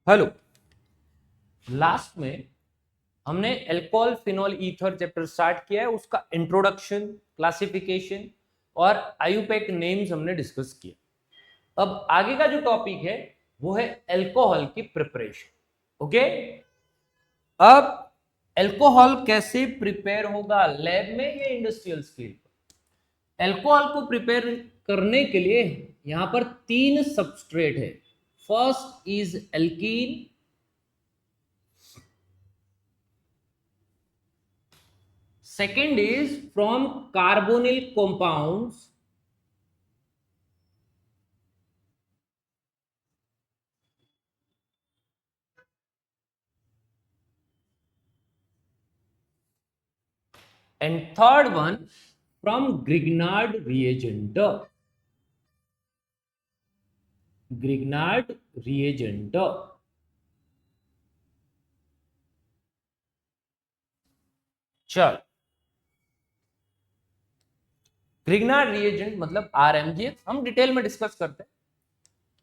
Hello. Last में हमने alcohol phenol ether chapter start किया है, उसका इंट्रोडक्शन, क्लासिफिकेशन और आईयूपैक नेम्स हमने डिस्कस किया। अब आगे का जो टॉपिक है वो है अल्कोहल की प्रिपरेशन। ओके, अब अल्कोहल कैसे प्रिपेयर होगा, लैब में या इंडस्ट्रियल स्केल पर? अल्कोहल को प्रिपेयर करने के लिए यहां पर तीन सबस्ट्रेट है। First is alkene, second is from carbonyl compounds, and third one from Grignard reagent. Grignard reagent. चल, ग्रिग्नार्ड रिएजेंट मतलब आरएमजीएक्स हम डिटेल में डिस्कस करते हैं।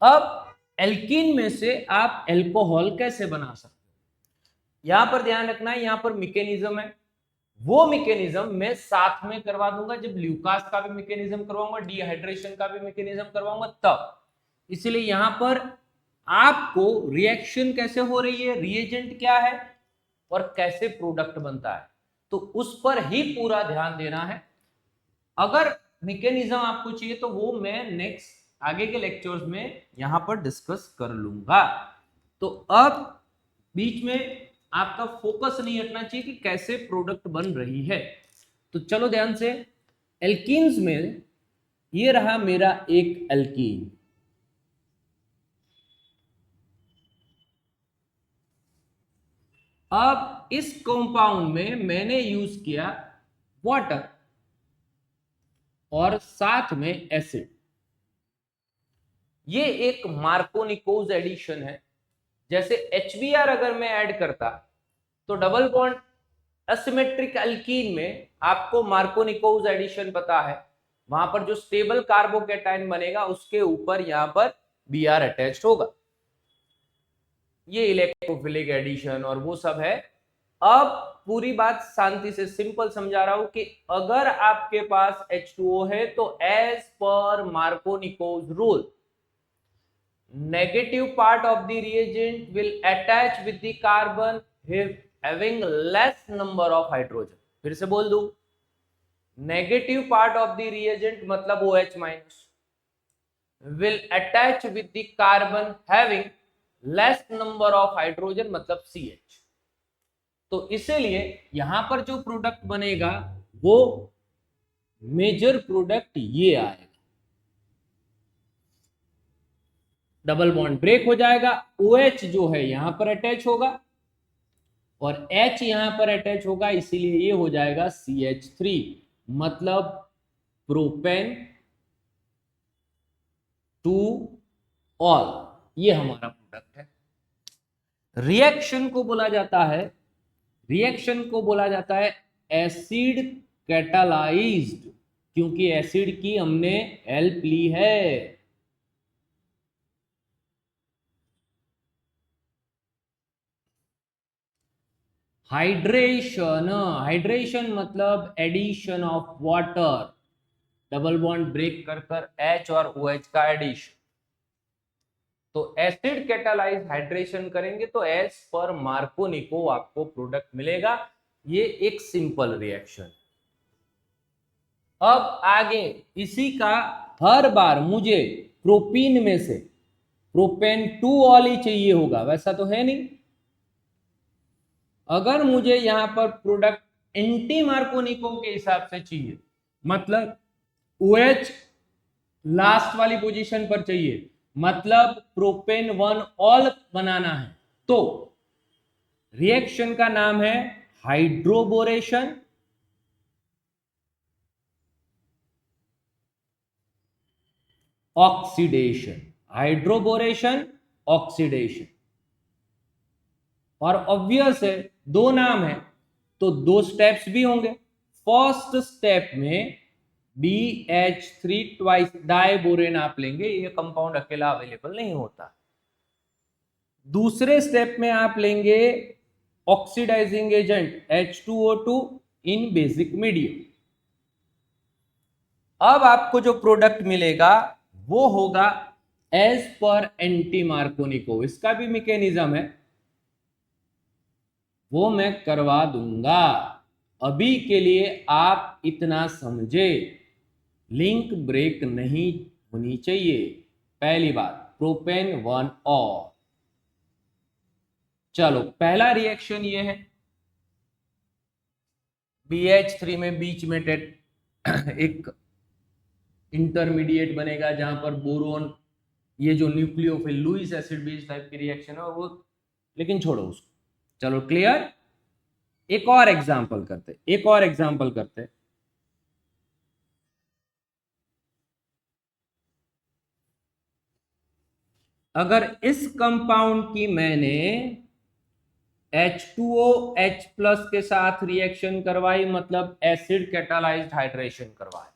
अब एल्कीन में से आप अल्कोहल कैसे बना सकते हो, यहां पर ध्यान रखना है। यहां पर मैकेनिज्म है, वो मैकेनिज्म मैं साथ में करवा दूंगा जब ल्यूकास का भी मैकेनिज्म करवाऊंगा, डिहाइड्रेशन का भी मैकेनिज्म करवाऊंगा तब। इसलिए यहां पर आपको रिएक्शन कैसे हो रही है, रिएजेंट क्या है और कैसे प्रोडक्ट बनता है, तो उस पर ही पूरा ध्यान देना है। अगर मैकेनिज्म आपको चाहिए तो वो मैं नेक्स्ट आगे के लेक्चर्स में यहां पर डिस्कस कर लूंगा। तो अब बीच में आपका फोकस नहीं हटना चाहिए कि कैसे प्रोडक्ट बन रही है। तो चलो ध्यान से, एल्कीन्स में ये रहा मेरा एक एल्कीन। अब इस कंपाउंड में मैंने यूज किया वाटर और साथ में एसिड। ये एक मार्कोनिकोज एडिशन है। जैसे HBr अगर मैं ऐड करता तो डबल बॉन्ड एसिमेट्रिक अल्कीन में आपको मार्कोनिकोज एडिशन पता है, वहां पर जो स्टेबल कार्बोकेटाइन बनेगा उसके ऊपर यहां पर Br अटैच्ड होगा। ये इलेक्ट्रोफिलिक एडिशन और वो सब है। अब पूरी बात शांति से सिंपल समझा रहा हूं कि अगर आपके पास H2O है तो as per Markovnikov's rule, negative part of the reagent will attach with the carbon having less number of hydrogen। फिर से बोल दूं, negative part of the reagent मतलब OH minus will attach with the carbon having less number of hydrogen मतलब CH। तो इसीलिए यहां पर जो प्रोडक्ट बनेगा वो मेजर प्रोडक्ट ये आएगा, डबल बॉन्ड ब्रेक हो जाएगा, OH जो है यहां पर अटैच होगा और H यहां पर अटैच होगा, इसीलिए ये हो जाएगा CH3 मतलब प्रोपेन टू ऑल। ये हमारा प्रोडक्ट है। रिएक्शन को बोला जाता है, रिएक्शन को बोला जाता है एसिड कैटालाइज्ड, क्योंकि एसिड की हमने हेल्प ली है। हाइड्रेशन, हाइड्रेशन मतलब addition of water, double bond break कर कर H और OH का एडिशन। तो एसिड कैटालाइज हाइड्रेशन करेंगे तो एस पर मार्कोनिको आपको प्रोडक्ट मिलेगा। ये एक सिंपल रिएक्शन। अब आगे इसी का हर बार मुझे प्रोपीन में से प्रोपेन टू ऑल ही चाहिए होगा, वैसा तो है नहीं। अगर मुझे यहां पर प्रोडक्ट एंटी मार्कोनिको के हिसाब से चाहिए, मतलब OH लास्ट वाली पोजीशन पर चाहिए, मतलब प्रोपेन वन ऑल बनाना है, तो रिएक्शन का नाम है हाइड्रोबोरेशन, ऑक्सीडेशन। Hydroboration, oxidation. और ऑब्वियस है दो नाम है तो दो स्टेप्स भी होंगे। फर्स्ट स्टेप में BH3 ट्वाइस डाइबोरेन आप लेंगे, ये कंपाउंड अकेला अवेलेबल नहीं होता। दूसरे स्टेप में आप लेंगे ऑक्सीडाइजिंग एजेंट H2O2 इन बेसिक मीडियम। अब आपको जो प्रोडक्ट मिलेगा वो होगा एज पर एंटी मार्कोनिको। इसका भी मैकेनिज्म है, वो मैं करवा दूंगा। अभी के लिए आप इतना समझे, लिंक ब्रेक नहीं होनी चाहिए। पहली बात, प्रोपेन 1 और। चलो पहला रिएक्शन ये है, BH3 में बीच में एक इंटरमीडिएट बनेगा जहां पर बोरोन, ये जो न्यूक्लियोफिल लुईस एसिड बेस टाइप की रिएक्शन है वो, लेकिन छोड़ो उसको। चलो क्लियर। एक और एग्जांपल करते। अगर इस कंपाउंड की मैंने H2OH प्लस के साथ रिएक्शन करवाई, मतलब एसिड कैटालाइज्ड हाइड्रेशन करवाए।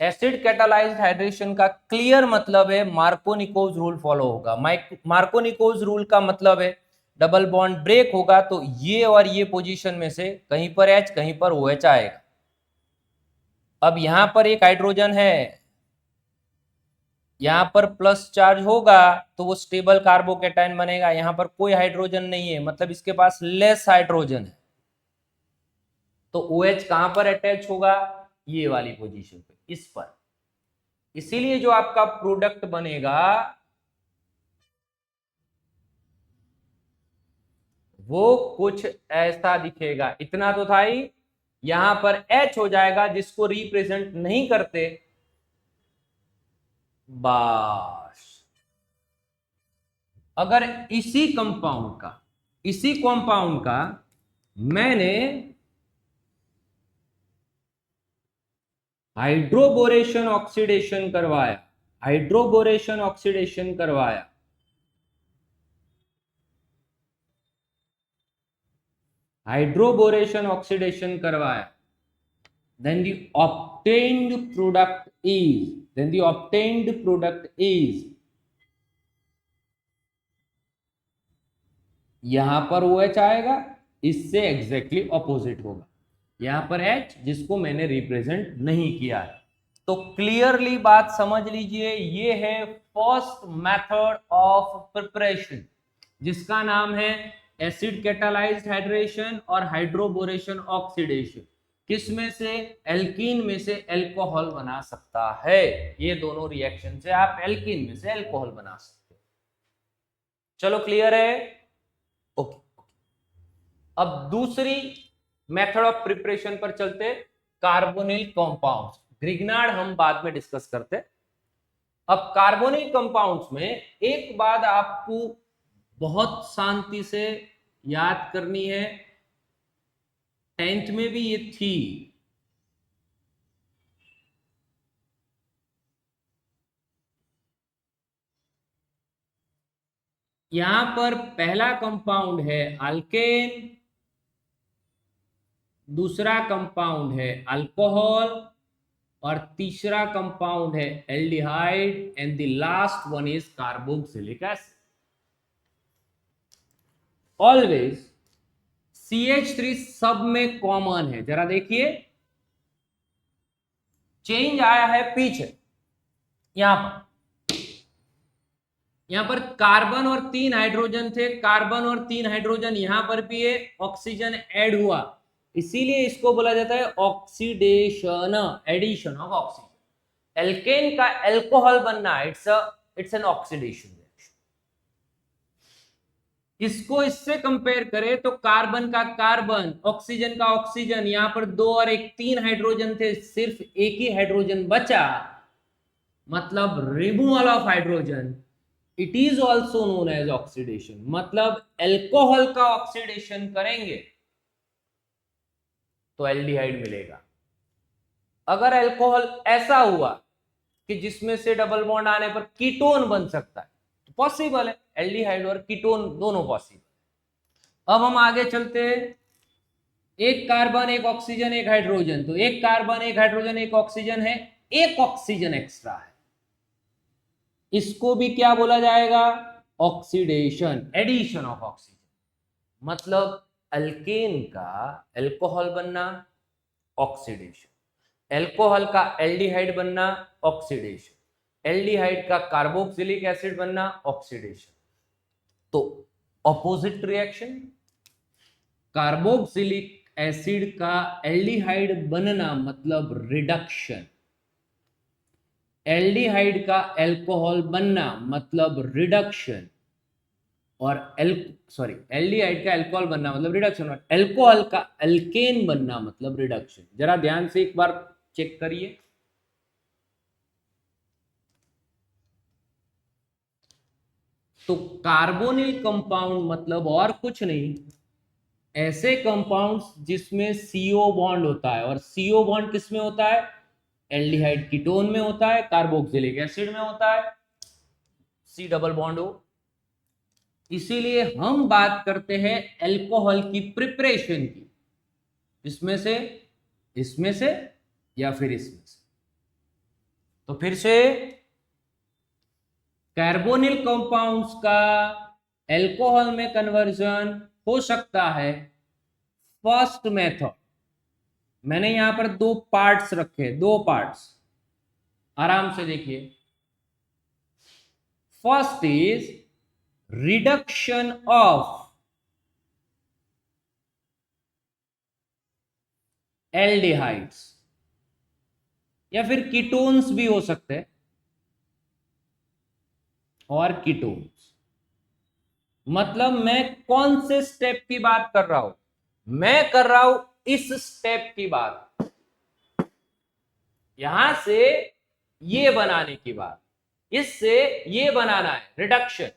एसिड कैटालाइज्ड हाइड्रेशन का क्लियर मतलब है मार्कोनिकोज रूल फॉलो होगा। मार्कोनिकोज रूल का मतलब है डबल बॉन्ड ब्रेक होगा तो ये और ये पोजीशन में से कहीं पर H कहीं पर OH आएगा। अब यहां पर एक हाइड्रोजन है, यहां पर प्लस चार्ज होगा तो वो स्टेबल कार्बोकेटाइन बनेगा। यहां पर कोई हाइड्रोजन नहीं है, मतलब इसके पास लेस हाइड्रोजन है, तो OH कहां पर अटैच होगा? ये वाली पोजीशन पे, इस पर। इसीलिए जो आपका प्रोडक्ट बनेगा वो कुछ ऐसा दिखेगा। इतना तो था ही, यहां पर H हो जाएगा जिसको रिप्रेजेंट नहीं करते। बस अगर इसी कंपाउंड का मैंने हाइड्रोबोरेशन ऑक्सीडेशन करवाया, हाइड्रोबोरेशन ऑक्सीडेशन करवाया, हाइड्रोबोरेशन ऑक्सीडेशन करवाया, then the obtained product is यहां पर OH आएगा, इससे एग्जैक्टली ऑपोजिट होगा, यहां पर H जिसको मैंने रिप्रेजेंट नहीं किया है। तो क्लियरली बात समझ लीजिए, ये है फर्स्ट मेथड ऑफ प्रिपरेशन जिसका नाम है एसिड कैटालाइज्ड हाइड्रेशन और हाइड्रोबोरेशन ऑक्सीडेशन। किसमें से? एल्कीन में से एल्कोहल बना सकता है। ये दोनों रिएक्शन से आप एल्कीन में से एल्कोहल बना सकते हो। चलो क्लियर है? ओके। अब दूसरी मेथड ऑफ प्रिपरेशन पर चलते, कार्बोनिल कंपाउंड्स। ग्रिग्नार्ड हम बाद में डिस्कस करते। अब कार्बोनिल कंपाउंड्स में एक बात आपको बहुत शांति से याद करनी है, 10th में भी ये थी। यहां पर पहला कंपाउंड है अल्केन, दूसरा कंपाउंड है अल्कोहल और तीसरा कंपाउंड है aldehyde and the last one is carboxylic acid. Always CH3 सब में कॉमन है। जरा देखिए, चेंज आया है पीछे, यहां पर कार्बन और 3 हाइड्रोजन थे, कार्बन और 3 हाइड्रोजन यहां पर भी है, ऑक्सीजन ऐड हुआ, इसीलिए इसको बोला जाता है oxidation, addition of oxygen. Alkane का एल्कोहल बनना, इट्स एन ऑक्सीडेशन रिएक्शन। इसको इससे कंपेयर करें तो कार्बन का कार्बन, ऑक्सीजन का ऑक्सीजन, यहां पर 2 और 1 3 हाइड्रोजन थे, सिर्फ एक ही हाइड्रोजन बचा, मतलब removal of hydrogen. It is also known as oxidation. मतलब एल्कोहल का ऑक्सीडेशन करेंगे तो एल्डिहाइड मिलेगा। अगर एल्कोहल ऐसा हुआ कि जिसमें से डबल बॉन्ड आने पर कीटोन बन सकता है तो पॉसिबल है, एल्डिहाइड और कीटोन दोनों पॉसिबल। अब हम आगे चलते हैं, एक कार्बन एक ऑक्सीजन एक हाइड्रोजन, तो एक कार्बन एक हाइड्रोजन एक ऑक्सीजन है, एक ऑक्सीजन एक्स्ट्रा है, इसको भी क्या बोला जाएगा? ऑक्सीडेशन, एडिशन ऑफ ऑक्सीजन, मतलब अल्केन का अल्कोहल बनना, ऑक्सीडेशन, अल्कोहल का एल्डिहाइड बनना, ऑक्सीडेशन, एल्डिहाइड का कार्बोक्सिलिक एसिड बनना, ऑक्सीडेशन। तो ऑपोजिट रिएक्शन, कार्बोक्सिलिक एसिड का एल्डिहाइड बनना मतलब रिडक्शन, एल्डिहाइड का अल्कोहल बनना मतलब रिडक्शन, और एल्डिहाइड का अल्कोहल बनना मतलब रिडक्शन, और अल्कोहल का अल्केन बनना मतलब रिडक्शन। जरा ध्यान से एक बार चेक करिए। तो कार्बोनिल कंपाउंड मतलब और कुछ नहीं, ऐसे कंपाउंड्स जिसमें CO बॉन्ड होता है, और CO बॉन्ड किस में होता है? एल्डिहाइड कीटोन में होता है, कार्बोक्सिलिक एसिड में होता है, C डबल बॉन्ड हो। इसीलिए हम बात करते हैं अल्कोहल की प्रिपरेशन की, इसमें से, इसमें से, या फिर इसमें से। तो फिर से, कार्बोनिल कंपाउंड्स का अल्कोहल में कन्वर्जन हो सकता है फर्स्ट मेथड। मैंने यहां पर दो पार्ट्स रखे, दो पार्ट्स, आराम से देखिए। First is reduction of aldehydes, या फिर कीटोन्स भी हो सकते हैं, और कीटोन्स। मतलब मैं कौन से स्टेप की बात कर रहा हूं? मैं कर रहा हूं इस स्टेप की बात, यहां से ये बनाने की बात, इससे ये बनाना है, रिडक्शन।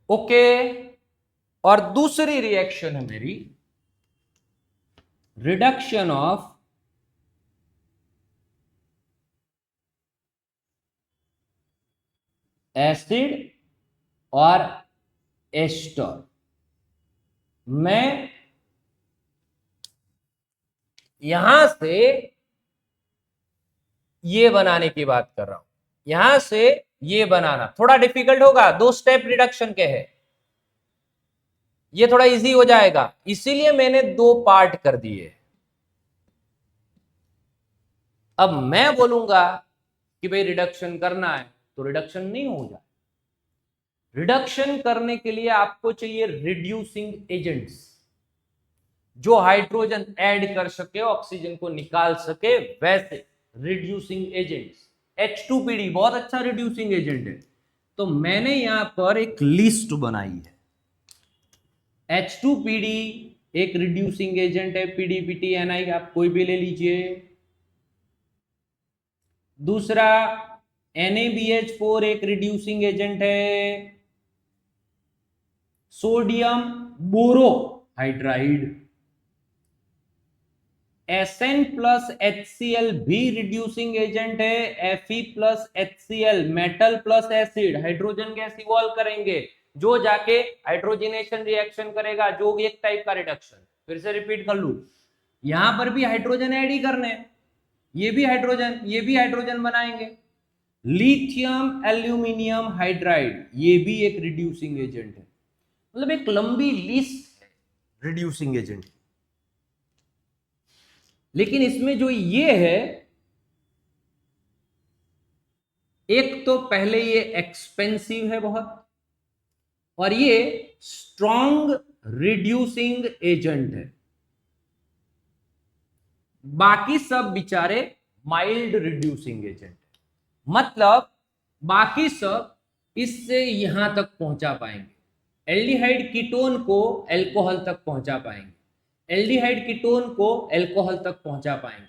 ओके। और दूसरी रिएक्शन है मेरी रिडक्शन ऑफ एसिड और एस्टर। मैं यहां से ये बनाने की बात कर रहा हूं, यहां से ये बनाना थोड़ा डिफिकल्ट होगा, दो स्टेप रिडक्शन के हैं, ये थोड़ा इजी हो जाएगा, इसीलिए मैंने दो पार्ट कर दिए। अब मैं बोलूंगा कि भाई रिडक्शन करना है, तो रिडक्शन नहीं हो जाए। रिडक्शन करने के लिए आपको चाहिए रिड्यूसिंग एजेंट्स, जो हाइड्रोजन ऐड कर सके, ऑक्सीजन को निकाल सके, वैसे रिड्यूसिंग एजेंट्स। H2PD बहुत अच्छा रिड्यूसिंग एजेंट है। तो मैंने यहां पर एक लिस्ट बनाई है। H2PD एक रिड्यूसिंग एजेंट है, PDPTNI आप कोई भी ले लीजिए। दूसरा NaBH4 एक रिड्यूसिंग एजेंट है, sodium borohydride. Sn plus HCl भी रिड्यूसिंग एजेंट है, Fe plus HCl metal plus acid, hydrogen gas evolve करेंगे, जो जाके हाइड्रोजनेशन रिएक्शन करेगा, जो एक टाइप का रिडक्शन। फिर से रिपीट कर लू, यहां पर भी हाइड्रोजन ऐड ही करने, ये भी हाइड्रोजन, ये भी हाइड्रोजन बनाएंगे। लिथियम एल्यूमिनियम हाइड्राइड, ये भी एक रिड्यूसिंग एजेंट है। मतलब एक लंबी लिस्ट है रिड्यूसिंग एजेंट। लेकिन इसमें जो ये है, एक तो पहले ये एक्सपेंसिव है बहुत, और ये स्ट्रॉन्ग रिड्यूसिंग एजेंट है। बाकी सब बेचारे माइल्ड रिड्यूसिंग एजेंट, मतलब बाकी सब इससे यहां तक पहुंचा पाएंगे, एल्डिहाइड कीटोन को अल्कोहल तक पहुंचा पाएंगे, एल्डिहाइड कीटोन को अल्कोहल तक पहुंचा पाएंगे।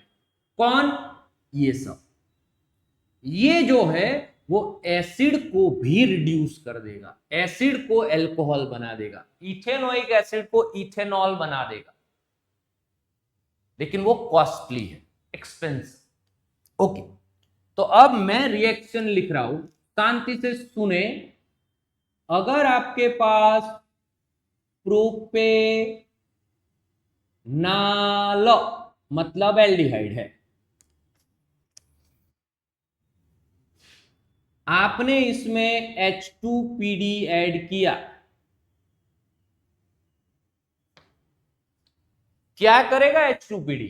कौन? ये सब। ये जो है वो एसिड को भी रिड्यूस कर देगा, एसिड को अल्कोहल बना देगा, इथेनोइक एसिड को इथेनॉल बना देगा, लेकिन वो कॉस्टली है, एक्सपेंसिव। ओके, तो अब मैं रिएक्शन लिख रहा हूं, शांति से सुने। अगर आपके पास प्रोपेनाल मतलब एल्डिहाइड है। आपने इसमें H2PD ऐड किया, क्या करेगा H2PD?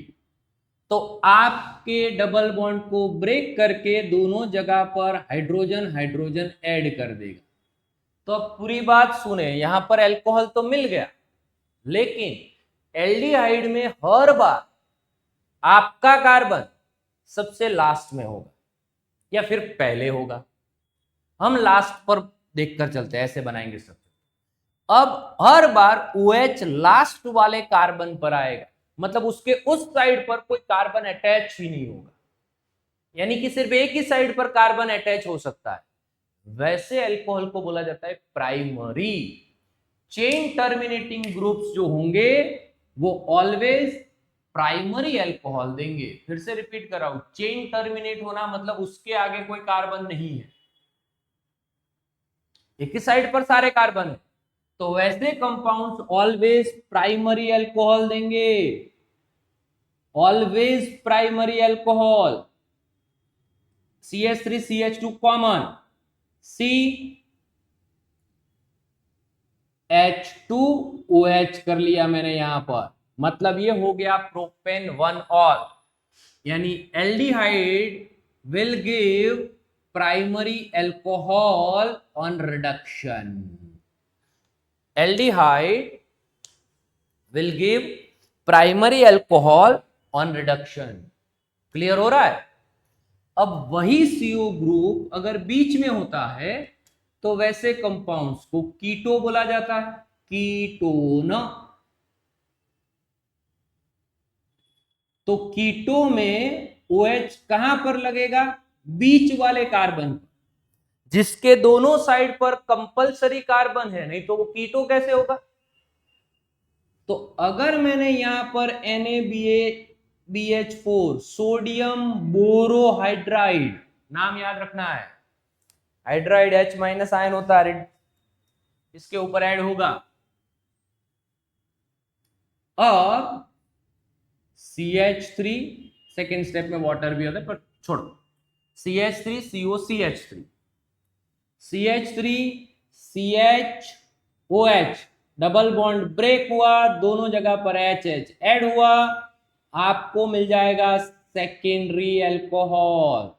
तो आपके डबल बॉन्ड को ब्रेक करके दोनों जगह पर हाइड्रोजन हाइड्रोजन ऐड कर देगा। तो अब पूरी बात सुने, यहां पर अल्कोहल तो मिल गया, लेकिन एल्डिहाइड में हर बार आपका कार्बन सबसे लास्ट में होगा या फिर पहले होगा। हम लास्ट पर देखकर चलते हैं, ऐसे बनाएंगे सब। अब हर बार OH लास्ट वाले कार्बन पर आएगा, मतलब उसके उस साइड पर कोई कार्बन अटैच ही नहीं होगा, यानी कि सिर्फ एक ही साइड पर कार्बन अटैच हो सकता है। वैसे अल्कोहल को बोला जाता है प्राइमरी। चेन टर्मिनेटिंग ग्रुप्स जो होंगे वो ऑलवेज प्राइमरी अल्कोहल देंगे। फिर से रिपीट कर रहा हूं, चेन टर्मिनेट होना मतलब उसके आगे कोई कार्बन नहीं है, एक ही साइड पर सारे कार्बन है, तो वैसे कंपाउंड्स ऑलवेज प्राइमरी अल्कोहल देंगे, always primary alcohol. CH3 CH2 common, CH2OH कर लिया मैंने यहां पर, मतलब ये हो गया प्रोपेन 1 ऑल, यानी aldehyde will give primary alcohol on reduction. Aldehyde will give primary alcohol on reduction। Clear हो रहा है? अब वही CO ग्रुप अगर बीच में होता है तो वैसे कंपाउंड्स को कीटो बोला जाता है, कीटोन। तो कीटो में OH कहां पर लगेगा? बीच वाले कार्बन पर, जिसके दोनों साइड पर कंपलसरी कार्बन है, नहीं तो वो कीटो कैसे होगा? तो अगर मैंने यहां पर NaBH4 सोडियम बोरोहाइड्राइड, नाम याद रखना है, हाइड्राइड H माइनस आयन होता है, इसके ऊपर ऐड होगा, अब CH3, सेकेंड स्टेप में वाटर भी होता है पर छोड़ो, CH3COCH3, CH3 CHOH double bond break हुआ, दोनों जगह पर HH ऐड हुआ, आपको मिल जाएगा सेकेंडरी अल्कोहल।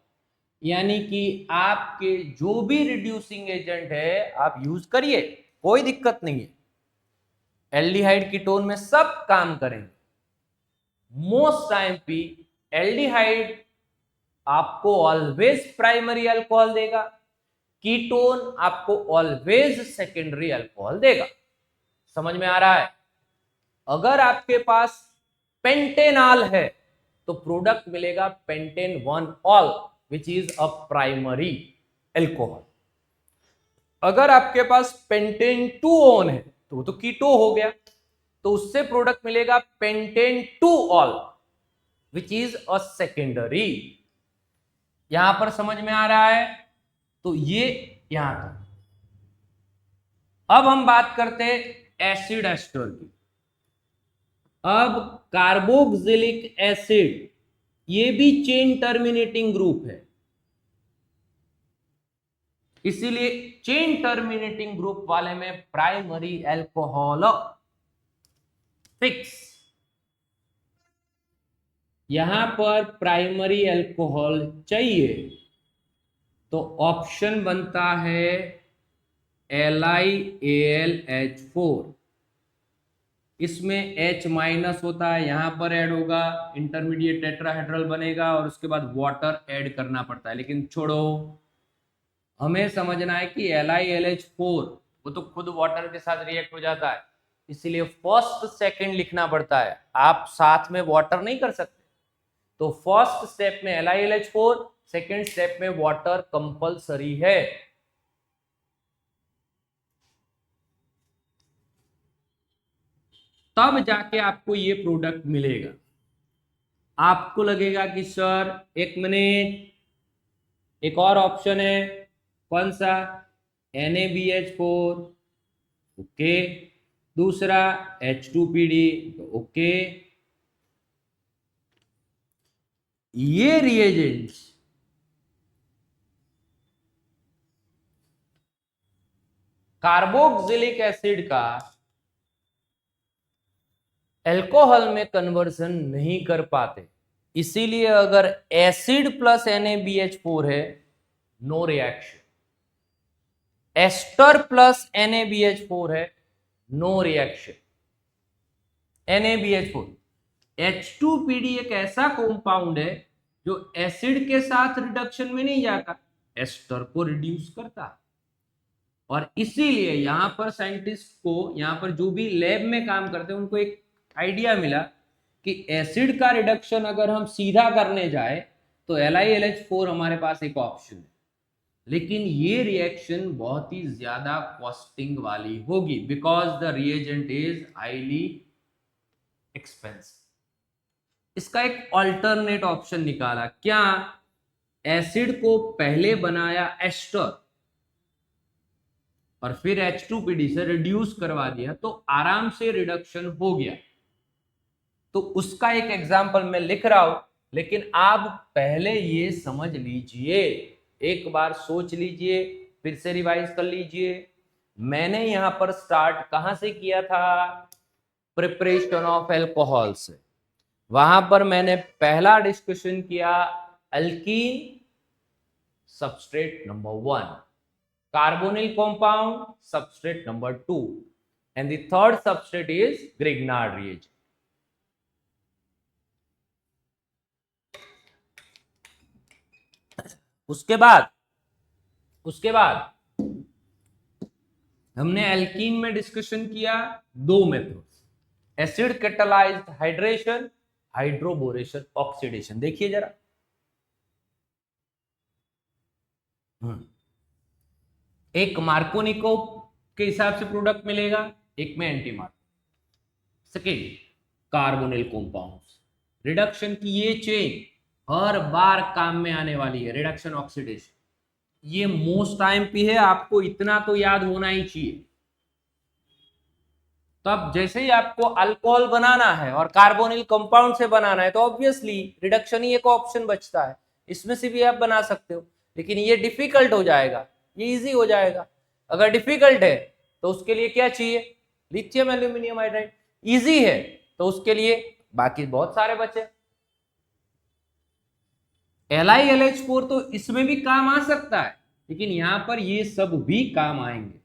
यानी कि आपके जो भी रिड्यूसिंग एजेंट है आप यूज करिए, कोई दिक्कत नहीं है, एल्डिहाइड कीटोन में सब काम करेंगे। मोस्ट टाइम पे एल्डिहाइड आपको ऑलवेज प्राइमरी अल्कोहल देगा, कीटोन आपको ऑलवेज सेकेंडरी अल्कोहल देगा। समझ में आ रहा है? अगर आपके पास पेंटेनॉल है तो प्रोडक्ट मिलेगा pentane 1 all which is a primary alcohol. अगर आपके पास पेंटेन 2 ऑन है तो वो तो कीटो हो गया, तो उससे प्रोडक्ट मिलेगा pentane 2 all which is a secondary. यहां पर समझ में आ रहा है? तो ये यहां तक। अब हम बात करते हैं एसिड एस्टर की। अब कार्बोक्सिलिक एसिड ये भी चेन टर्मिनेटिंग ग्रुप है, इसीलिए चेन टर्मिनेटिंग ग्रुप वाले में प्राइमरी अल्कोहल फिक्स। यहां पर प्राइमरी अल्कोहल चाहिए तो ऑप्शन बनता है LiAlH4, इसमें H माइनस होता है, यहां पर ऐड होगा, इंटरमीडिएट टेट्राहेड्रल बनेगा और उसके बाद वाटर ऐड करना पड़ता है। लेकिन छोड़ो, हमें समझना है कि LiLH4 वो तो खुद वाटर के साथ रिएक्ट हो जाता है, इसीलिए फर्स्ट सेकंड लिखना पड़ता है, आप साथ में वाटर नहीं कर सकते। तो फर्स्ट स्टेप में LiLH4, सेकंड स्टेप में वाटर कंपलसरी है। तब जाके आपको ये प्रोडक्ट मिलेगा। आपको लगेगा कि सर एक मिनट, एक और ऑप्शन है, कौन सा? NaBH4, ओके, दूसरा H2PD, ओके। ये रिएजेंट्स कार्बोक्सिलिक एसिड का अल्कोहल में कन्वर्जन नहीं कर पाते, इसीलिए अगर एसिड प्लस NaBH4 है, no reaction. Ester plus NaBH4 है, नो रिएक्शन। NaBH4, H2PD एक ऐसा कंपाउंड है जो एसिड के साथ रिडक्शन में नहीं जाता, एस्टर को रिड्यूस करता है। और इसीलिए यहां पर साइंटिस्ट को, यहां पर जो भी लैब में काम करते हैं, उनको एक आइडिया मिला कि एसिड का रिडक्शन अगर हम सीधा करने जाए तो LiLH4 हमारे पास एक ऑप्शन है, लेकिन ये रिएक्शन बहुत ही ज्यादा कॉस्टिंग वाली होगी, because the reagent is highly expensive. इसका एक अल्टरनेट ऑप्शन निकाला, क्या? एसिड को पहले बनाया एस्टर और फिर H2PD से रिड्यूस करवा दिया, तो आराम से रिडक्शन हो गया। तो उसका एक एग्जांपल मैं लिख रहा हूं, लेकिन आप पहले ये समझ लीजिए, एक बार सोच लीजिए, फिर से रिवाइज कर लीजिए। मैंने यहां पर स्टार्ट कहां से किया था? प्रिपरेशन ऑफ अल्कोहल से। वहां पर मैंने पहला डिस्कशन किया alkyne substrate number 1, carbonyl compound substrate number 2, and the third substrate is Grignard reagent. उसके बाद हमने एल्कीन में डिस्कशन किया दो methods, acid catalysed hydration, hydroboration oxidation. देखिए जरा, एक मार्कोनिकोव के हिसाब से प्रोडक्ट मिलेगा, एक में anti Marco. Second, carbonyl compounds, reduction की ये चेन हर बार काम में आने वाली है, रिडक्शन ऑक्सीडेशन। ये मोस्ट IMP है, आपको इतना तो याद होना ही चाहिए। तब जैसे ही आपको अल्कोहल बनाना है और कार्बोनिल कंपाउंड से बनाना है, तो ऑब्वियसली रिडक्शन ही एक ऑप्शन बचता है, इसमें से भी आप बना सकते हो। लेकिन ये डिफिकल्ट हो जाएगा, ये इजी हो जाएगा। अगर डिफिकल्ट है तो उसके लिए क्या चाहिए? Lithium aluminium hydride. इजी है तो उसके लिए बाकी बहुत सारे बचे। LiLH4 तो इसमें भी काम आ सकता है, लेकिन यहां पर ये सब भी काम आएंगे,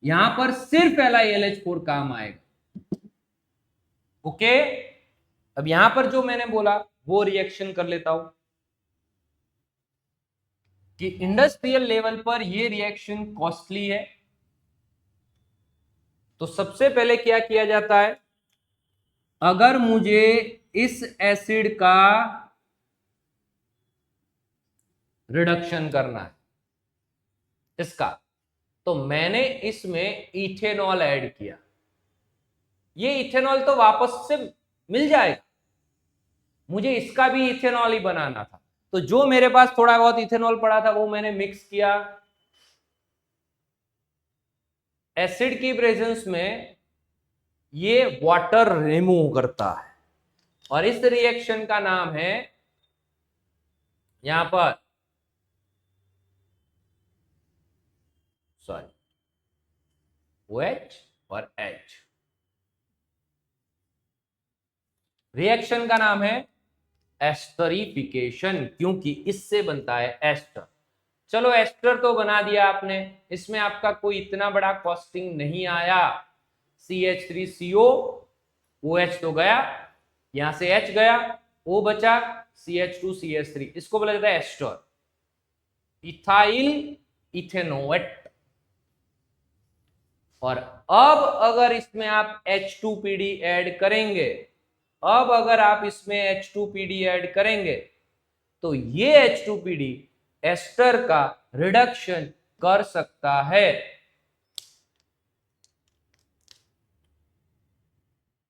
यहां पर सिर्फ LiLH4 काम आएगा। ओके, अब यहां पर जो मैंने बोला वो रिएक्शन कर लेता हूं कि इंडस्ट्रियल लेवल पर ये रिएक्शन कॉस्टली है। तो सबसे पहले क्या किया जाता है, अगर मुझे इस एसिड का रिडक्शन करना है इसका, तो मैंने इसमें इथेनॉल ऐड किया। ये इथेनॉल तो वापस से मिल जाएगा, मुझे इसका भी इथेनॉल ही बनाना था। तो जो मेरे पास थोड़ा बहुत इथेनॉल पड़ा था वो मैंने मिक्स किया। एसिड की प्रेजेंस में ये वाटर रिमूव करता है, और इस रिएक्शन का नाम है यहां पर, सॉरी, OH और H। रिएक्शन का नाम है एस्टरिफिकेशन, क्योंकि इससे बनता है एस्टर। चलो एस्टर तो बना दिया आपने, इसमें आपका कोई इतना बड़ा कॉस्टिंग नहीं आया। CH3CO, OH तो गया, यहां से H गया, O बचा, CH2CH3, इसको बोला जाता है एस्टर, इथाइल इथेनोएट। और अब अगर इसमें आप H2PD ऐड करेंगे, अब अगर आप इसमें H2PD ऐड करेंगे, तो ये H2PD एस्टर का रिडक्शन कर सकता है।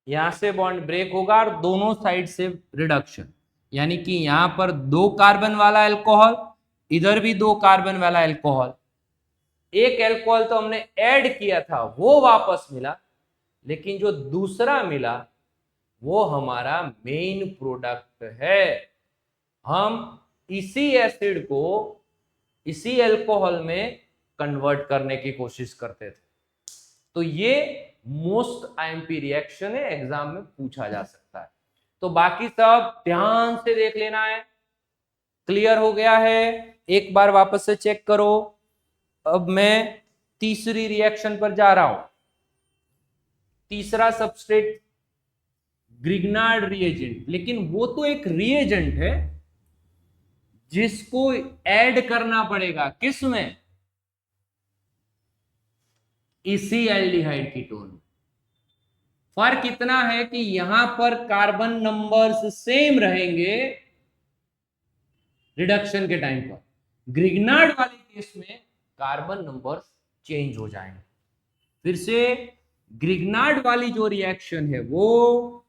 यहां से बॉन्ड ब्रेक होगा और दोनों साइड से रिडक्शन, यानी कि यहां पर 2 कार्बन वाला अल्कोहल, इधर भी 2 कार्बन वाला अल्कोहल। एक अल्कोहल तो हमने ऐड किया था वो वापस मिला, लेकिन जो दूसरा मिला वो हमारा मेन प्रोडक्ट है। हम इसी एसिड को इसी अल्कोहल में कन्वर्ट करने की कोशिश करते थे। तो ये मोस्ट आईएमपी रिएक्शन है, एग्जाम में पूछा जा सकता है। तो बाकी सब ध्यान से देख लेना है। क्लियर हो गया है? एक बार वापस से चेक करो। अब मैं तीसरी रिएक्शन पर जा रहा हूं। तीसरा सबस्ट्रेट ग्रिग्नार्ड रिएजेंट, लेकिन वो तो एक रिएजेंट है जिसको ऐड करना पड़ेगा किसमें? इसी एल्डिहाइड कीटोन। फर्क इतना है कि यहां पर कार्बन नंबर्स सेम रहेंगे रिडक्शन के टाइम पर। ग्रिग्नार्ड वाले केस में कार्बन नंबर्स चेंज हो जाएंगे। फिर से ग्रिग्नार्ड वाली जो रिएक्शन है वो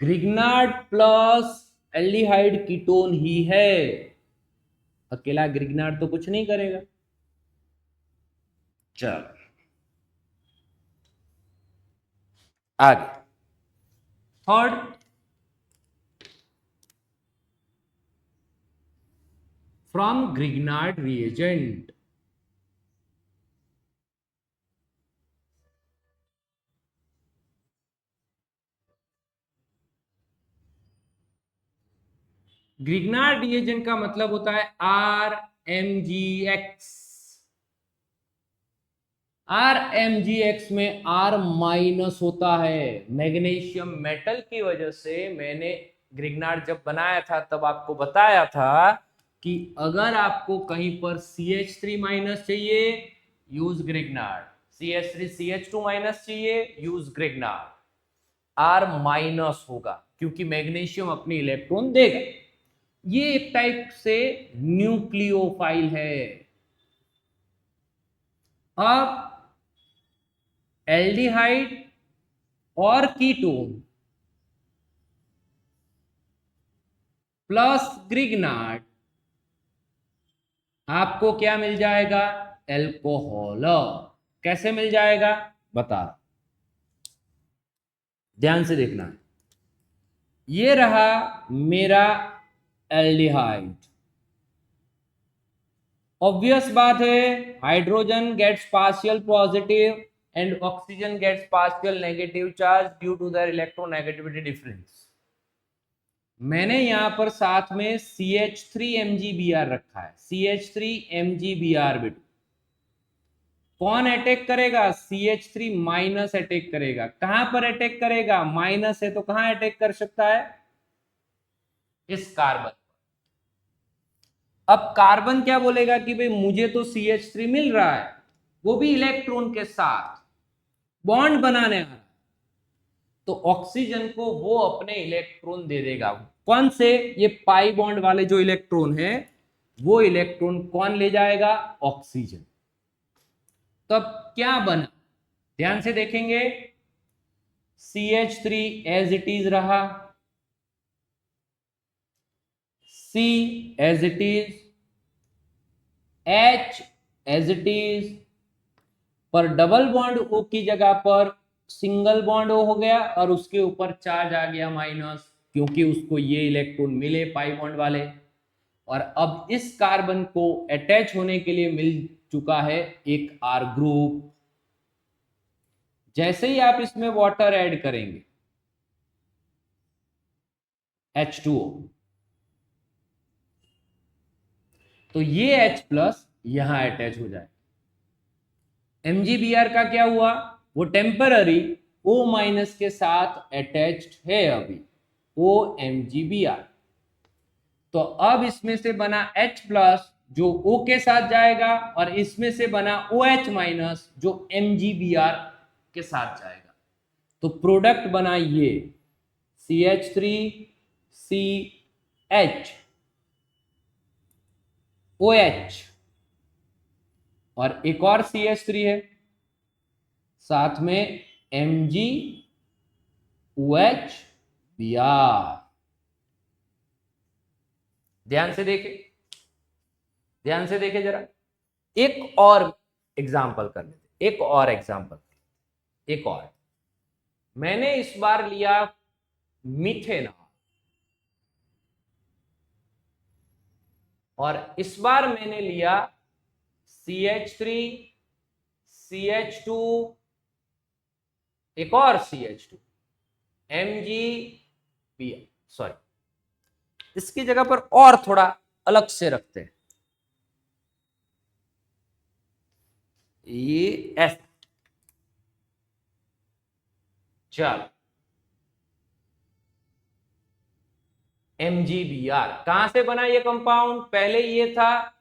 ग्रिग्नार्ड प्लस एल्डिहाइड कीटोन ही है। अकेला ग्रिग्नार्ड तो कुछ नहीं करेगा। चलो आगे third, from Grignard reagent Grignard reagent का मतलब होता है RMgX। RMgX में R माइनस होता है। मैग्नीशियम मेटल की वजह से मैंने ग्रिग्नार्ड जब बनाया था तब आपको बताया था कि अगर आपको कहीं पर CH3 माइनस चाहिए use Grignard, CH3 CH2 minus चाहिए यूज ग्रिग्नार्ड। R माइनस होगा क्योंकि मैग्नीशियम अपनी इलेक्ट्रॉन देगा। ये एक टाइप से न्यूक्लियोफाइल है। अब एल्डिहाइड और कीटोन प्लस ग्रिग्नार्ड आपको क्या मिल जाएगा? एल्कोहल। कैसे मिल जाएगा बता, ध्यान से देखना। ये रहा मेरा एल्डिहाइड। ऑब्वियस बात है, hydrogen gets partial positive and oxygen gets partial negative charge due to their electronegativity difference. मैंने यहां पर साथ में CH3 रखा है। CH3 बेटू कौन अटैक करेगा? CH3 माइनस अटैक करेगा। कहां पर अटैक करेगा? माइनस है तो कहां अटैक कर सकता है? इस कार्बन। अब कार्बन क्या बोलेगा कि भाई मुझे तो CH3 मिल रहा है, वो भी इलेक्ट्रॉन के साथ बॉन्ड बनाने आ रहा है, तो ऑक्सीजन को वो अपने इलेक्ट्रॉन दे देगा। कौन से? ये पाई बॉन्ड वाले जो इलेक्ट्रॉन है वो इलेक्ट्रॉन कौन ले जाएगा? ऑक्सीजन। तब क्या बना? ध्यान से देखेंगे। CH3 एज इट इज रहा, C as it is, H as it is, पर डबल बॉन्ड O की जगह पर सिंगल बॉन्ड O हो गया और उसके ऊपर चार्ज आ गया माइनस, क्योंकि उसको ये इलेक्ट्रॉन मिले पाई बॉन्ड वाले। और अब इस कार्बन को अटैच होने के लिए मिल चुका है एक R ग्रुप। जैसे ही आप इसमें वाटर ऐड करेंगे H2O, तो ये H प्लस यहां अटैच हो जाए। MgBr का क्या हुआ? वो टेम्पररी O माइनस के साथ अटैच्ड है अभी, OMgBr। तो अब इसमें से बना H प्लस जो O के साथ जाएगा और इसमें से बना OH माइनस जो MgBr के साथ जाएगा। तो प्रोडक्ट बना ये CH3CH OH और एक और CH3 है साथ में MgOH ध्यान से देखे, ध्यान से देखे जरा। एक और एग्जाम्पल कर लेते, एक और एग्जाम्पल, एक और। मैंने इस बार लिया मीथेनॉल और इस बार मैंने लिया CH3, CH2, एक और CH2, MgBr, सॉरी इसकी जगह पर और थोड़ा अलग से रखते हैं, ये ऐसा। चल MgBr कहां से बना ये कंपाउंड? पहले ये था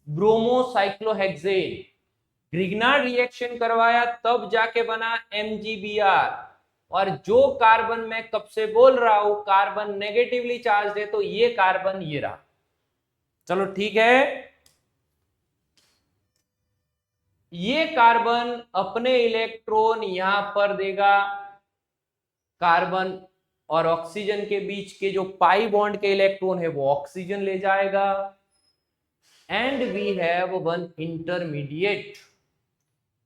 ब्रोमोसाइक्लोहेक्सेन, ग्रिग्नार्ड रिएक्शन करवाया तब जाके बना MgBr। और जो कार्बन मैं कब से बोल रहा हूं कार्बन नेगेटिवली चार्ज है, तो ये कार्बन ये रहा। चलो ठीक है, ये कार्बन अपने इलेक्ट्रॉन यहां पर देगा, कार्बन और ऑक्सीजन के बीच के जो पाई बॉन्ड के इलेक्ट्रॉन है वो ऑक्सीजन ले जाएगा, and we have one intermediate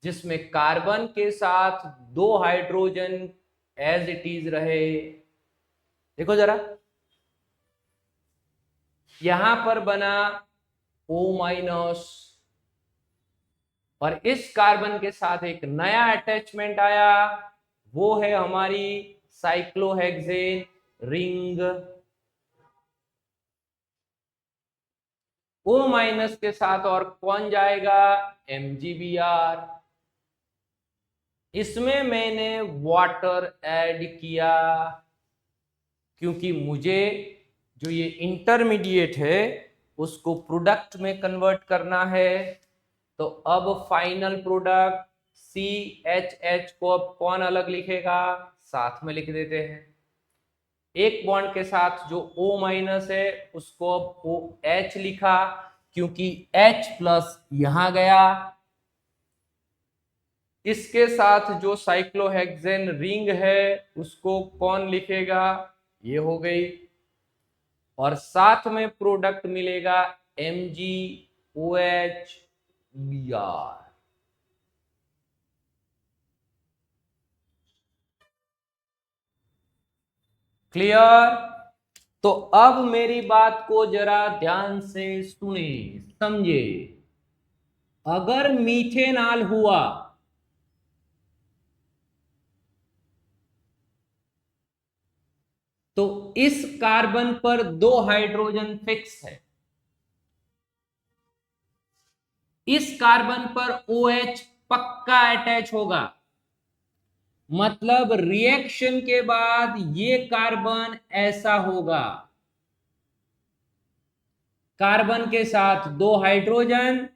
जिसमें कार्बन के साथ 2 हाइड्रोजन एज इट इज रहे। देखो जरा, यहां पर बना O-, और इस कार्बन के साथ एक नया अटैचमेंट आया, वो है हमारी साइक्लोहेक्सेन रिंग। O- के साथ और कौन जाएगा? MgBr। इसमें मैंने वाटर ऐड किया क्योंकि मुझे जो ये इंटरमीडिएट है उसको प्रोडक्ट में कन्वर्ट करना है। तो अब फाइनल प्रोडक्ट CHH को अब कौन अलग लिखेगा? साथ में लिख देते हैं। एक बॉन्ड के साथ जो O- है उसको अब OH लिखा क्योंकि H+ यहां गया। इसके साथ जो साइक्लोहेक्सेन रिंग है उसको कौन लिखेगा? ये हो गई। और साथ में प्रोडक्ट मिलेगा MgOH-Br। क्लियर? तो अब मेरी बात को जरा ध्यान से सुने, समझे। अगर मीथेनॉल हुआ तो इस कार्बन पर 2 हाइड्रोजन फिक्स है, इस कार्बन पर OH पक्का अटैच होगा। मतलब रिएक्शन के बाद ये कार्बन ऐसा होगा, कार्बन के साथ 2 हाइड्रोजन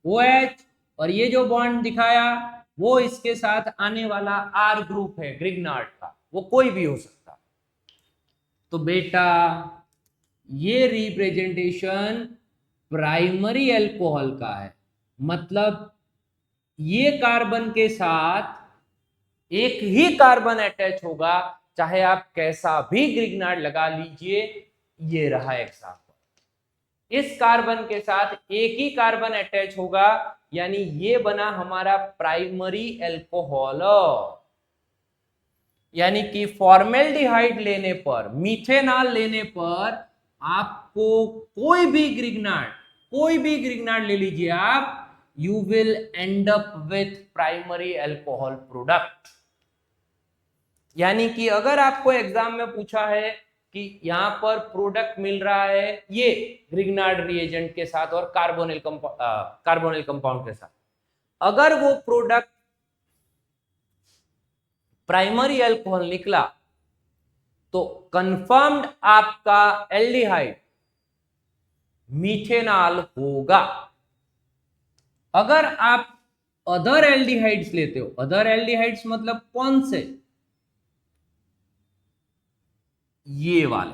OH, और ये जो बॉन्ड दिखाया वो इसके साथ आने वाला R ग्रुप है ग्रिग्नार्ड का, वो कोई भी हो सकता। तो बेटा ये रिप्रेजेंटेशन प्राइमरी अल्कोहल का है, मतलब ये कार्बन के साथ एक ही कार्बन अटैच होगा, चाहे आप कैसा भी ग्रिग्नार्ड लगा लीजिए। ये रहा एग्जाम्पल, इस कार्बन के साथ एक ही कार्बन अटैच होगा, यानी ये बना हमारा प्राइमरी अल्कोहल। यानी कि फॉर्मेल्डिहाइड लेने पर, मीथेनॉल लेने पर आपको कोई भी ग्रिग्नार्ड ले लीजिए आप, you will and up with primary alcohol product. यानी कि अगर आपको एग्जाम में पूछा है कि यहां पर प्रोडक्ट मिल रहा है ये ग्रिग्नार्ड रिएजेंट के साथ और कार्बोनिल कंपाउंड के साथ, अगर वो प्रोडक्ट प्राइमरी अल्कोहल निकला तो कंफर्म्ड आपका एल्डिहाइड मीथेनॉल होगा। अगर आप अदर एल्डिहाइड्स लेते हो, अदर एल्डिहाइड्स मतलब कौन से? ये वाले,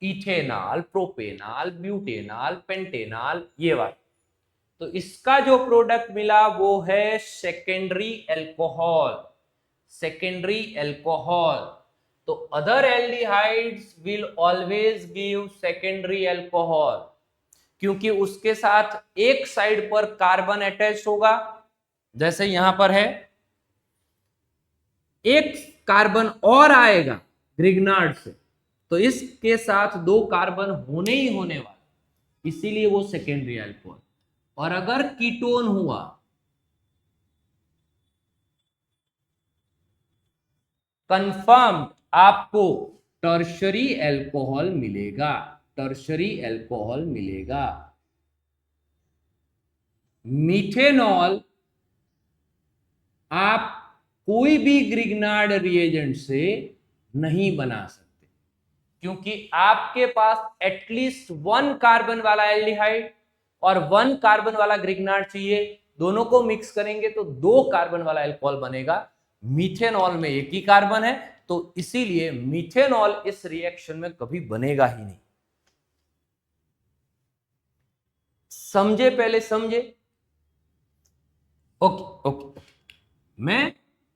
इथेनॉल, प्रोपेनॉल, ब्यूटेनॉल, पेंटेनॉल, ये वाले, तो इसका जो प्रोडक्ट मिला वो है सेकेंडरी अल्कोहल। सेकेंडरी अल्कोहल, तो other aldehydes will always give secondary alcohol, क्योंकि उसके साथ एक साइड पर कार्बन अटैच होगा, जैसे यहां पर है, एक कार्बन और आएगा ग्रिग्नार्ड से, तो इसके साथ दो कार्बन होने ही होने वाले, इसीलिए वो सेकेंडरी अल्कोहल। और अगर कीटोन हुआ, कंफर्म आपको टर्शरी अल्कोहल मिलेगा, टर्शरी अल्कोहल मिलेगा। मीथेनॉल आप कोई भी ग्रिग्नार्ड रिएजेंट से नहीं बना सकते, क्योंकि आपके पास एटलीस्ट 1 कार्बन वाला एल्डिहाइड और 1 कार्बन वाला ग्रिग्नार्ड चाहिए, दोनों को मिक्स करेंगे तो 2 कार्बन वाला अल्कोहल बनेगा। मीथेनॉल में एक ही कार्बन है, तो इसीलिए मीथेनॉल इस रिएक्शन में कभी बनेगा ही नहीं। समझे? पहले समझे? ओके ओके, मैं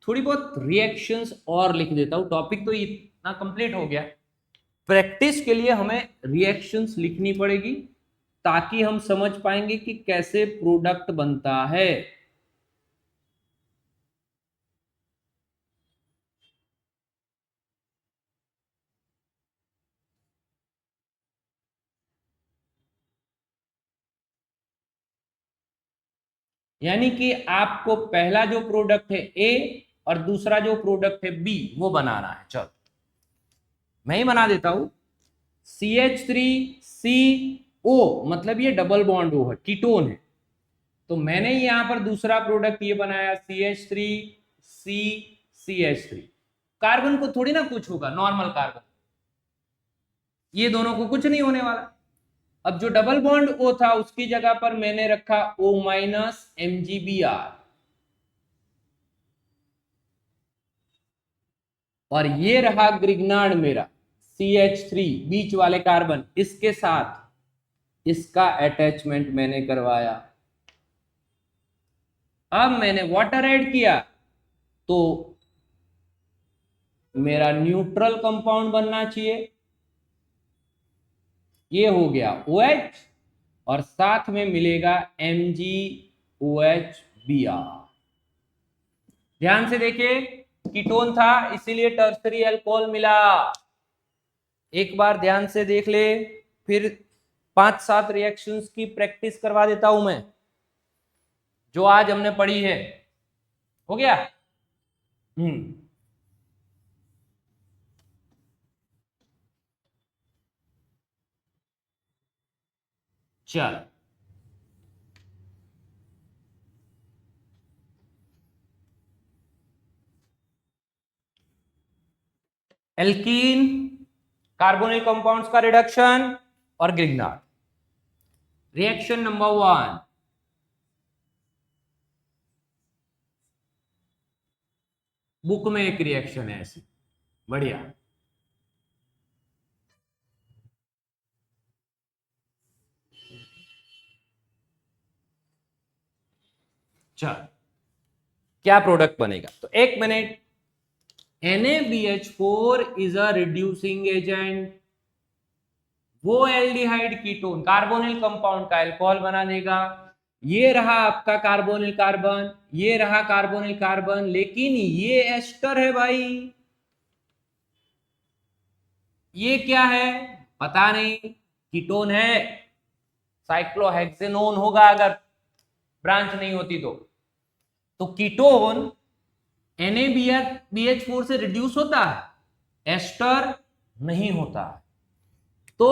थोड़ी बहुत रिएक्शंस और लिख देता हूं, टॉपिक तो इतना कंप्लीट हो गया। प्रैक्टिस के लिए हमें रिएक्शंस लिखनी पड़ेगी ताकि हम समझ पाएंगे कि कैसे प्रोडक्ट बनता है। यानी कि आपको पहला जो प्रोडक्ट है ए और दूसरा जो प्रोडक्ट है बी वो बनाना है। चलो मैं ही बना देता हूं। CH3CO मतलब ये डबल बॉन्ड वो है, कीटोन है, तो मैंने यहां पर दूसरा प्रोडक्ट ये बनाया CH3CCH3। कार्बन को थोड़ी ना कुछ होगा, नॉर्मल कार्बन, ये दोनों को कुछ नहीं होने वाला। अब जो डबल बॉन्ड O था उसकी जगह पर मैंने रखा O-MgBr, और ये रहा ग्रिग्नार्ड मेरा CH3 बीच वाले कार्बन, इसके साथ इसका अटैचमेंट मैंने करवाया। अब मैंने वाटर ऐड किया तो मेरा न्यूट्रल कंपाउंड बनना चाहिए, ये हो गया OH और साथ में मिलेगा MgOH-Br। ध्यान से देखिए, कीटोन था इसीलिए टर्सरी अल्कोहल मिला। एक बार ध्यान से देख ले, फिर 5-7 रिएक्शंस की प्रैक्टिस करवा देता हूं मैं, जो आज हमने पढ़ी है। हो गया? चल, एल्कीन कार्बोनिल कंपाउंड्स का रिडक्शन और ग्रिग्नार्ड। रिएक्शन नंबर 1, बुक में एक रिएक्शन है ऐसी, बढ़िया। चल, क्या प्रोडक्ट बनेगा? तो 1 minute. NaBH4 is a reducing agent, वो एल्डिहाइड कीटोन कार्बोनिल कंपाउंड का अल्कोहल बना देगा। ये रहा आपका कार्बोनिल कार्बन, ये रहा कार्बोनिल कार्बन, लेकिन ये एस्टर है भाई। ये क्या है पता नहीं, कीटोन है, साइक्लोहेक्सेनोन होगा अगर ब्रांच नहीं होती तो कीटोन NaBH4 से रिड्यूस होता है, एस्टर नहीं होता है, तो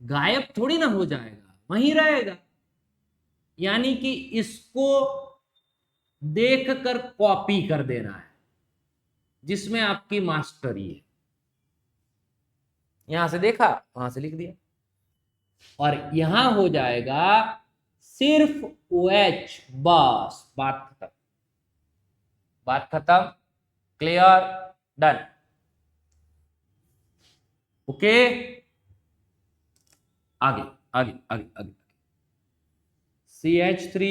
गायब थोड़ी ना हो जाएगा, वहीं रहेगा। यानी कि इसको देखकर कॉपी कर देना है, जिसमें आपकी मास्टरी है। यहां से देखा, वहां से लिख दिया, और यहां हो जाएगा सिर्फ OH, बस बात खत्म, बात खत्म, क्लियर, डन। ओके, आगे आगे आगे आगे। CH3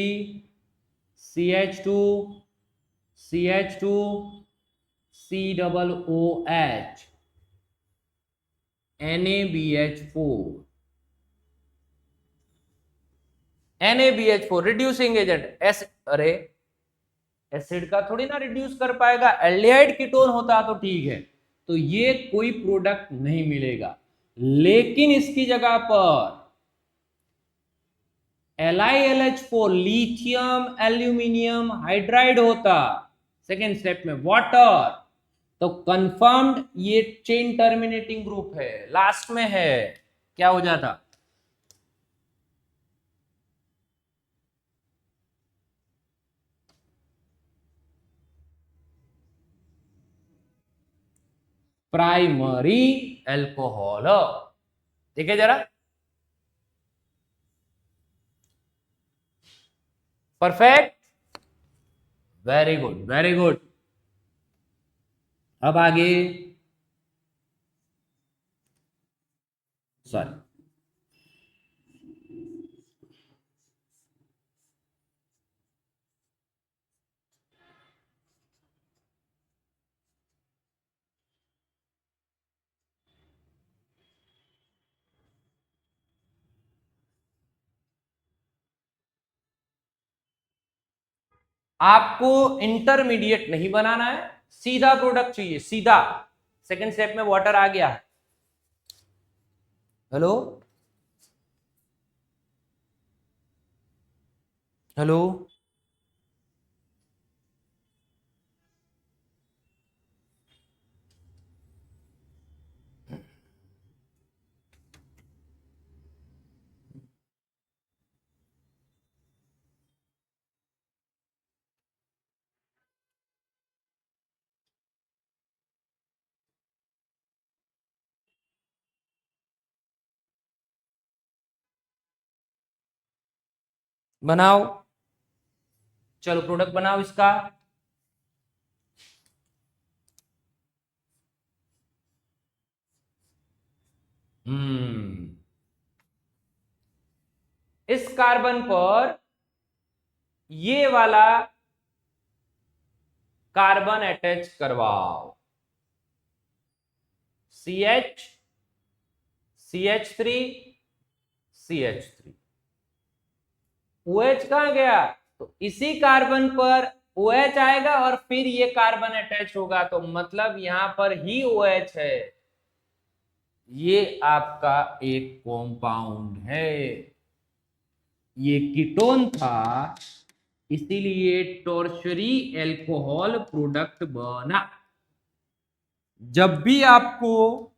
CH2 CH2 COOH NaBH4, NaBH4 reducing agent अरे एसिड का थोड़ी ना रिड्यूस कर पाएगा, एल्डिहाइड कीटोन होता तो ठीक है, तो ये कोई प्रोडक्ट नहीं मिलेगा। लेकिन इसकी जगह पर LiLH4 लिथियम एल्यूमिनियम हाइड्राइड होता, सेकेंड स्टेप में वाटर, तो कंफर्म्ड ये चेन टर्मिनेटिंग ग्रुप है, लास्ट में है, क्या हो जाता? Primary alcohol. देखिए जरा, perfect, very good very good. अब आगे, सॉरी, आपको इंटरमीडिएट नहीं बनाना है, सीधा प्रोडक्ट चाहिए, सीधा। सेकंड स्टेप में वाटर आ गया। हेलो हेलो, बनाओ, चलो प्रोडक्ट बनाओ इसका। इस कार्बन पर ये वाला कार्बन अटैच करवाओ, CH CH3 CH3। OH कहां गया? तो इसी कार्बन पर OH आएगा और फिर ये कार्बन अटैच होगा, तो मतलब यहां पर ही OH है। ये आपका एक कॉम्पाउंड है, ये कीटोन था, इसीलिए टॉर्शरी एल्कोहल प्रोडक्ट बना। जब भी आपको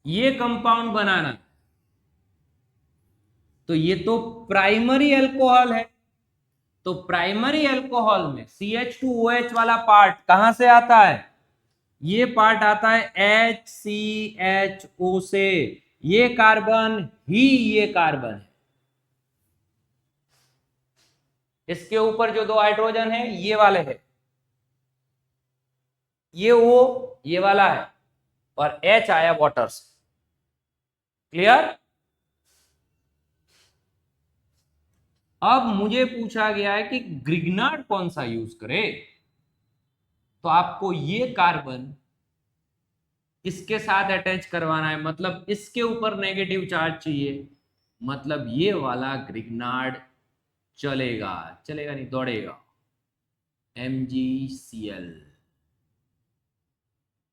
ये कंपाउंड बनाना, तो ये तो प्राइमरी अल्कोहल है, तो प्राइमरी अल्कोहल में CH2OH वाला पार्ट कहां से आता है? ये पार्ट आता है HCHO से। ये कार्बन ही ये कार्बन है, इसके ऊपर जो दो हाइड्रोजन है ये वाले है, ये O ये वाला है, और H आया वाटर से। क्लियर? अब मुझे पूछा गया है कि ग्रिग्नार्ड कौन सा यूज करे, तो आपको ये कार्बन इसके साथ अटैच करवाना है, मतलब इसके ऊपर नेगेटिव चार्ज चाहिए, मतलब ये वाला ग्रिग्नार्ड चलेगा, चलेगा नहीं दौड़ेगा, MgCl,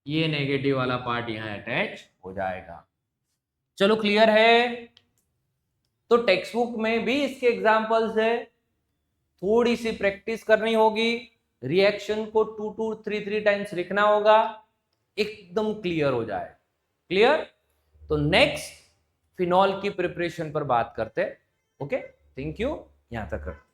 ये नेगेटिव वाला पार्ट यहां अटैच हो जाएगा। चलो क्लियर है? तो टेक्स्ट बुक में भी इसके एग्जांपल्स है, थोड़ी सी प्रैक्टिस करनी होगी, रिएक्शन को 2-3 टाइम्स लिखना होगा, एकदम क्लियर हो जाए। क्लियर? तो नेक्स्ट फिनॉल की प्रिपरेशन पर बात करते हैं। ओके, थैंक यू, यहां तक करते।